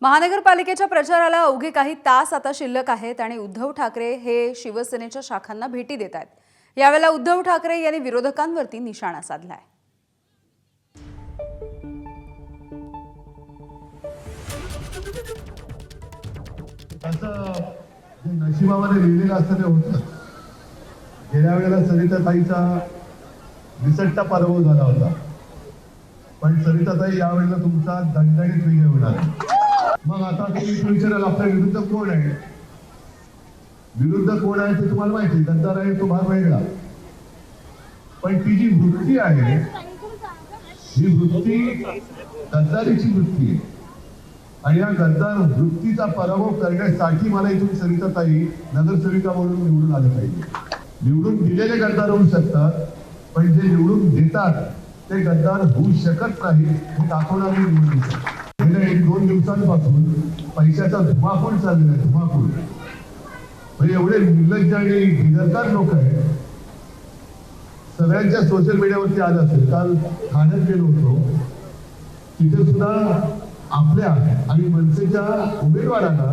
महानगरपालिकेच्या प्रचाराला अवघे काही तास आता शिल्लक आहेत आणि उद्धव ठाकरे हे शिवसेनेच्या शाखांना भेटी देत आहेत। यावेळेला उद्धव ठाकरे यांनी विरोधकांवरती निशाणा साधलाय। नशिबामध्ये लिहिलेलं असतं ते होतं। गेल्या वेळेला सरिताताईचा विसट्टा पराभव झाला होता, पण सरिताताई यावेळेला तुमचा दणदणीत विजय होणार। मग आता तुम्ही विचाराल आपल्या विरुद्ध कोण आहे? विरुद्ध कोण आहे ते तुम्हाला माहिती, गद्दार आहे तो भाग वेगळा, पण ती जी वृत्ती आहे ही वृत्ती गद्दारीची वृत्ती आहे आणि या गद्दार वृत्तीचा पराभव करण्यासाठी मला इथून सरिताताई नगरसेविका म्हणून निवडून आलं पाहिजे। निवडून दिलेले गद्दार होऊ शकतात, पण जे निवडून देतात ते गद्दार होऊ शकत नाही हे दाखवणारी निवडणूक आहे। गेल्या 1-2 दिवसांपासून पैशाचा धुमाकूळ चाललेला आहे, धुमाकूळ। म्हणजे एवढे निर्लज्ज आणि बेदरकार लोक आहेत। सगळ्यांच्या सोशल मीडियावरती आलं असेल, काल ठाण्यात गेलो होतो, तिथे सुद्धा आपल्या आणि मनसेच्या उमेदवारांना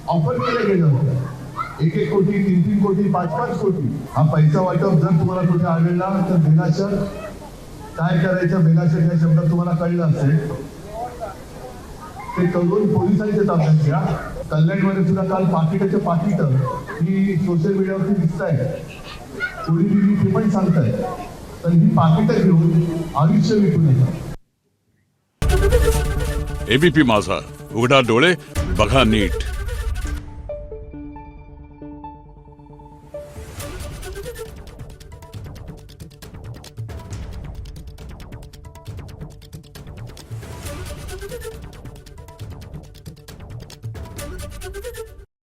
ऑफर केले गेलं होतं 1-1 कोटी, 3-3 कोटी, 5-5 कोटी। हा पैसा वाटप जर तुम्हाला कुठे आढळला तर बेलाशक काय करायचं, बेलाशक या शब्दात तुम्हाला कळलं असेल ते करून पोलिसांच्या ताब्यात घ्या। कल्याणमध्ये सुद्धा काल पाकिटाच्या पाकिट ही सोशल मीडियावरती दिसत आहे, कोणी दिली ते पण सांगताय, तर ही पाकिटं घेऊन आयुष्य विकू नका। एबीपी माझा, उघडा डोळे बघा नीट।